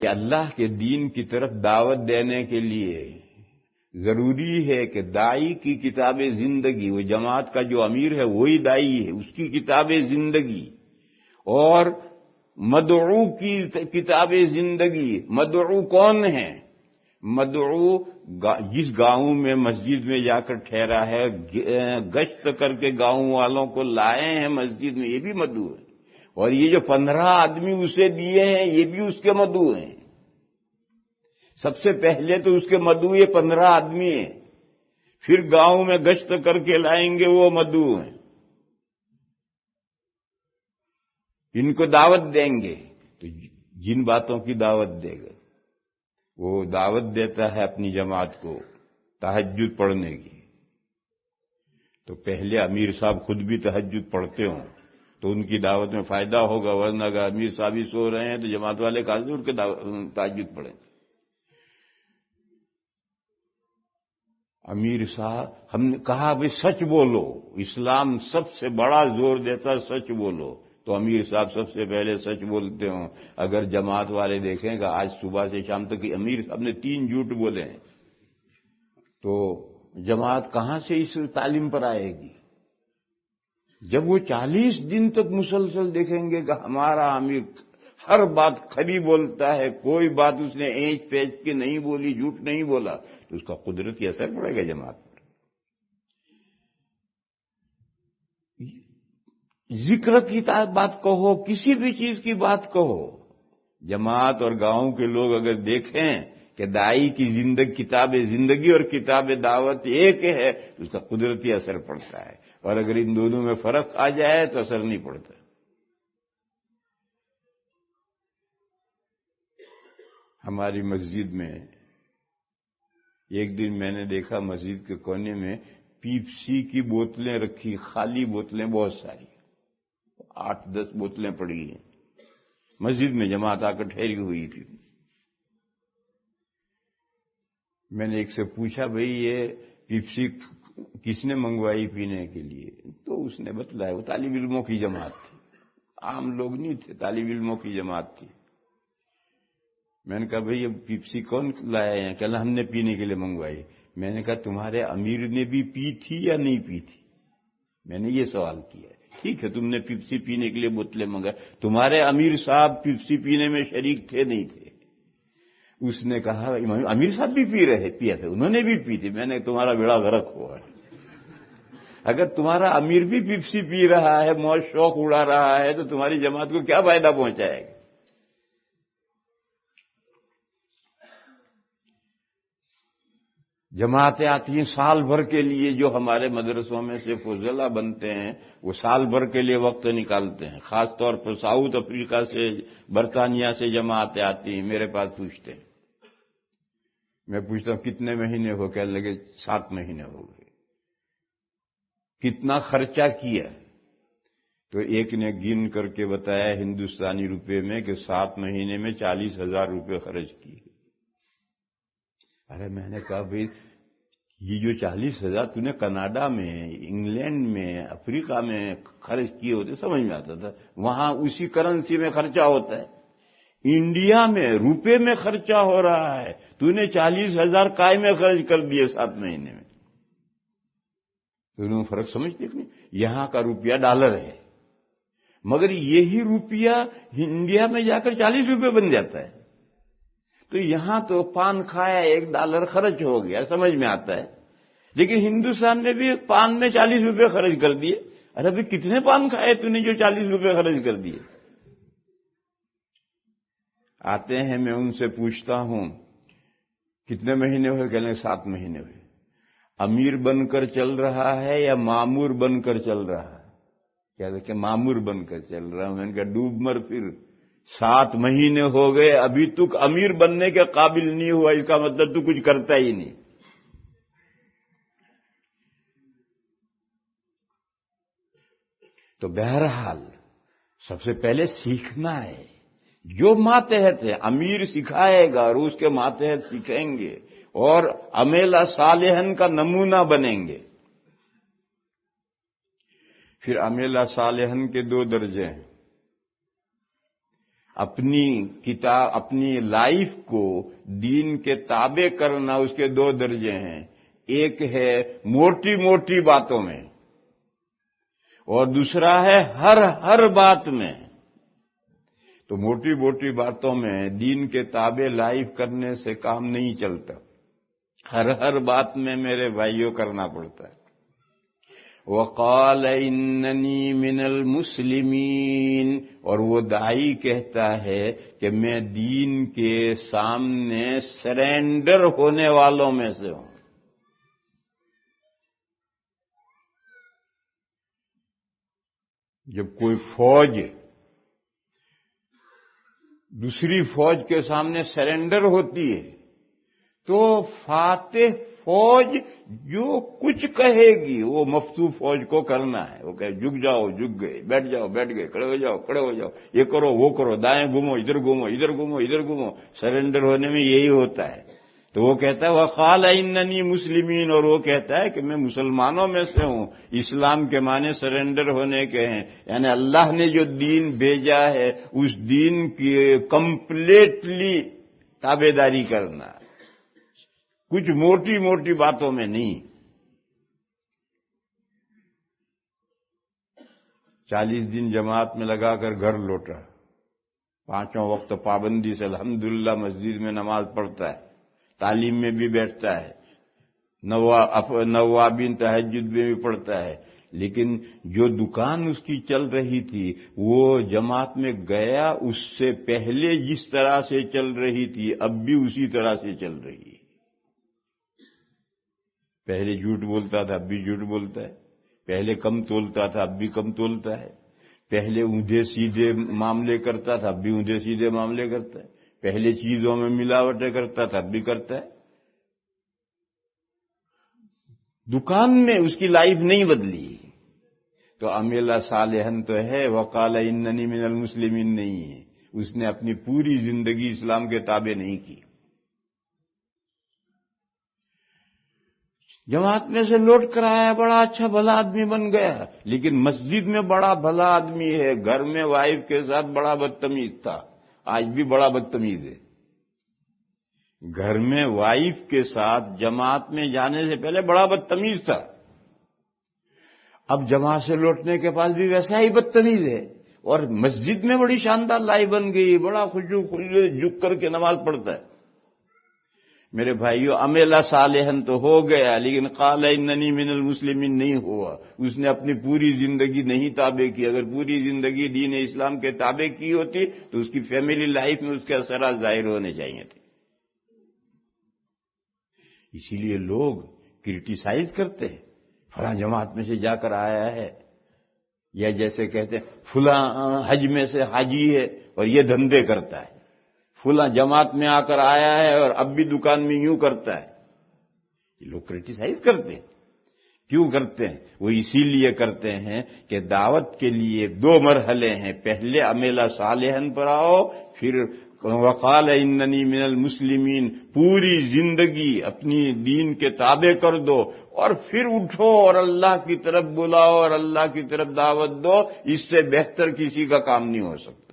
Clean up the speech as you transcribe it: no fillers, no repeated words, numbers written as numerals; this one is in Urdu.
کہ اللہ کے دین کی طرف دعوت دینے کے لیے ضروری ہے کہ داعی کی کتاب زندگی، وہ جماعت کا جو امیر ہے وہی داعی ہے، اس کی کتاب زندگی، اور مدعو کی کتاب زندگی۔ مدعو کون ہے؟ مدعو جس گاؤں میں مسجد میں جا کر ٹھہرا ہے، گشت کر کے گاؤں والوں کو لائے ہیں مسجد میں، یہ بھی مدعو ہے، اور یہ جو 15 آدمی اسے دیے ہیں یہ بھی اس کے مدعو ہیں۔ سب سے پہلے تو اس کے مدعو یہ 15 آدمی ہیں، پھر گاؤں میں گشت کر کے لائیں گے وہ مدعو ہیں، ان کو دعوت دیں گے۔ تو جن باتوں کی دعوت دے گا، وہ دعوت دیتا ہے اپنی جماعت کو تہجد پڑھنے کی، تو پہلے امیر صاحب خود بھی تہجد پڑھتے ہوں تو ان کی دعوت میں فائدہ ہوگا، ورنہ اگر امیر صاحب ہی سو رہے ہیں تو جماعت والے کہاں سے ان کے تہجد پڑھیں۔ امیر صاحب، ہم نے کہا بھئی سچ بولو، اسلام سب سے بڑا زور دیتا سچ بولو، تو امیر صاحب سب سے پہلے سچ بولتے ہوں۔ اگر جماعت والے دیکھیں گا آج صبح سے شام تک امیر صاحب نے 3 جھوٹ بولے ہیں، تو جماعت کہاں سے اس تعلیم پر آئے گی؟ جب وہ 40 دن تک مسلسل دیکھیں گے کہ ہمارا امیر ہر بات کھری بولتا ہے، کوئی بات اس نے اینچ پیچ کے نہیں بولی، جھوٹ نہیں بولا، تو اس کا قدرتی اثر پڑے گا جماعت پر۔ ذکر کی بات کہو، کسی بھی چیز کی بات کہو، جماعت اور گاؤں کے لوگ اگر دیکھیں کہ داعی کی کتاب زندگی اور کتاب دعوت ایک ہے تو اس کا قدرتی اثر پڑتا ہے، اور اگر ان دونوں میں فرق آ جائے تو اثر نہیں پڑتا۔ ہماری مسجد میں ایک دن میں نے دیکھا مسجد کے کونے میں پیپسی کی بوتلیں رکھی، خالی بوتلیں بہت ساری، 8-10 بوتلیں پڑی ہیں، مسجد میں جماعت آ کر ٹھہری ہوئی تھی۔ میں نے ایک سے پوچھا بھئی یہ پیپسی کس نے منگوائی پینے کے لیے؟ تو اس نے بتلایا وہ طالب علموں کی جماعت تھی، عام لوگ نہیں تھے، طالب علموں کی جماعت تھی۔ میں نے کہا بھئی یہ پیپسی کون لایا ہے؟ کہ ہم نے پینے کے لیے منگوائی۔ میں نے کہا تمہارے امیر نے بھی پی تھی یا نہیں پی تھی؟ میں نے یہ سوال کیا۔ ٹھیک ہے تم نے پیپسی پینے کے لیے بوتلیں منگائی، تمہارے امیر صاحب پیپسی پینے میں شریک تھے نہیں تھے؟ اس نے کہا امیر صاحب بھی پیا تھے، انہوں نے بھی پی تھی۔ میں نے تمہارا بیڑا غرق ہوا ہے، اگر تمہارا امیر بھی پیپسی پی رہا ہے، موج شوق اڑا رہا ہے، تو تمہاری جماعت کو کیا فائدہ پہنچائے گا؟ جماعتیں آتی ہیں سال بھر کے لیے، جو ہمارے مدرسوں میں سے فضلہ بنتے ہیں وہ سال بھر کے لیے وقت نکالتے ہیں، خاص طور پر ساؤتھ افریقہ سے، برطانیہ سے جماعتیں آتی ہیں، میرے پاس پوچھتے ہیں، میں پوچھتا ہوں کتنے مہینے ہو؟ کہنے لگے 7 مہینے ہو گئے۔ کتنا خرچہ کیا؟ تو ایک نے گن کر کے بتایا ہندوستانی روپے میں کہ 7 مہینے میں 40,000 روپے خرچ کیے۔ ارے میں نے کہا بھئی یہ جو 40,000 تو نے کینیڈا میں، انگلینڈ میں، افریقہ میں خرچ کیے ہوتے سمجھ میں آتا تھا، وہاں اسی کرنسی میں خرچہ ہوتا ہے، انڈیا میں روپے میں خرچہ ہو رہا ہے، تو نے 40,000 کائے میں خرچ کر دیے 7 مہینے میں۔ تو انہوں نے فرق سمجھتے نہیں، یہاں کا روپیہ ڈالر ہے، مگر یہی روپیہ انڈیا میں جا کر 40 روپے بن جاتا ہے، تو یہاں تو پان کھایا $1 خرچ ہو گیا، سمجھ میں آتا ہے، لیکن ہندوستان میں بھی پان میں 40 روپے خرچ کر دیے۔ ارے بھائی کتنے پان کھائے تو نے جو 40 روپے خرچ کر دیے؟ آتے ہیں میں ان سے پوچھتا ہوں کتنے مہینے ہوئے؟ کہنے 7 مہینے ہوئے۔ امیر بن کر چل رہا ہے یا معمور بن کر چل رہا ہے؟ کہتے کہ معمور بن کر چل رہا ہوں۔ میں نے کہا ڈوب مر، پھر 7 مہینے ہو گئے ابھی تک امیر بننے کے قابل نہیں ہوا، اس کا مطلب تو کچھ کرتا ہی نہیں۔ تو بہرحال سب سے پہلے سیکھنا ہے، جو ماتحت ہے امیر سکھائے گا اور اس کے ماتحت سیکھیں گے اور عملہ صالحن کا نمونہ بنیں گے۔ پھر عملہ صالحن کے 2 درجے ہیں، اپنی لائف کو دین کے تابع کرنا، اس کے دو درجے ہیں. ایک ہے موٹی موٹی باتوں میں، اور دوسرا ہے ہر بات میں. تو موٹی موٹی باتوں میں دین کے تابع لائف کرنے سے کام نہیں چلتا. ہر بات میں میرے بھائیوں کرنا پڑتا ہے. وقال اننی من المسلمین، اور وہ داعی کہتا ہے کہ میں دین کے سامنے سرینڈر ہونے والوں میں سے ہوں. جب کوئی فوج دوسری فوج کے سامنے سرینڈر ہوتی ہے تو فاتح فوج جو کچھ کہے گی وہ مفتو فوج کو کرنا ہے. وہ کہے جھک جاؤ، جھک گئے، بیٹھ جاؤ، بیٹھ گئے، کھڑے ہو جاؤ، کھڑے ہو جاؤ، یہ کرو، وہ کرو، دائیں گھومو، ادھر گھومو، ادھر گھومو، ادھر گھومو. سرینڈر ہونے میں یہی ہوتا ہے. تو وہ کہتا ہے وقال اننی مسلمین، اور وہ کہتا ہے کہ میں مسلمانوں میں سے ہوں. اسلام کے معنی سرینڈر ہونے کے ہیں، یعنی اللہ نے جو دین بھیجا ہے اس دین کی کمپلیٹلی تابع داری کرنا، کچھ موٹی موٹی باتوں میں نہیں. 40 دن جماعت میں لگا کر گھر لوٹا، 5 وقت پابندی سے الحمدللہ مسجد میں نماز پڑھتا ہے، تعلیم میں بھی بیٹھتا ہے، نوابین تہجد میں بھی پڑھتا ہے. لیکن جو دکان اس کی چل رہی تھی وہ جماعت میں گیا اس سے پہلے جس طرح سے چل رہی تھی اب بھی اسی طرح سے چل رہی ہے. پہلے جھوٹ بولتا تھا اب بھی جھوٹ بولتا ہے، پہلے کم تولتا تھا اب بھی کم تولتا ہے، پہلے اونھے سیدھے معاملے کرتا تھا اب بھی اونھے سیدھے معاملے کرتا ہے، پہلے چیزوں میں ملاوٹیں کرتا تھا اب بھی کرتا ہے. دکان میں اس کی لائف نہیں بدلی. تو عمل صالحا تو ہے، وقال اننی من المسلمین نہیں ہے. اس نے اپنی پوری زندگی اسلام کے تابع نہیں کی. جماعت میں سے لوٹ کر آیا، بڑا اچھا بھلا آدمی بن گیا، لیکن مسجد میں بڑا بھلا آدمی ہے، گھر میں وائف کے ساتھ بڑا بدتمیز تھا، آج بھی بڑا بدتمیز ہے. گھر میں وائف کے ساتھ جماعت میں جانے سے پہلے بڑا بدتمیز تھا، اب جماعت سے لوٹنے کے بعد بھی ویسا ہی بدتمیز ہے. اور مسجد میں بڑی شاندار لائی بن گئی، بڑا خشوع خضوع جھک کر کے نماز پڑھتا ہے. میرے بھائیو عمل صالحا تو ہو گیا، لیکن قال اننی من المسلمین نہیں ہوا. اس نے اپنی پوری زندگی نہیں تابع کی. اگر پوری زندگی دین اسلام کے تابع کی ہوتی تو اس کی فیملی لائف میں اس کے اثرات ظاہر ہونے چاہیے تھے. اسی لیے لوگ کرٹیسائز کرتے ہیں، فلاں جماعت میں سے جا کر آیا ہے، یا جیسے کہتے ہیں فلاں حج میں سے حاجی ہے اور یہ دھندے کرتا ہے، فلاں جماعت میں آ کر آیا ہے اور اب بھی دکان میں یوں کرتا ہے. یہ لوگ کرٹیسائز کرتے ہیں. کیوں کرتے ہیں؟ وہ اسی لیے کرتے ہیں کہ دعوت کے لیے 2 مرحلے ہیں. پہلے عمل صالحا پر آؤ، پھر وقال اننی من المسلمین، پوری زندگی اپنی دین کے تابع کر دو، اور پھر اٹھو اور اللہ کی طرف بلاؤ اور اللہ کی طرف دعوت دو. اس سے بہتر کسی کا کام نہیں ہو سکتا.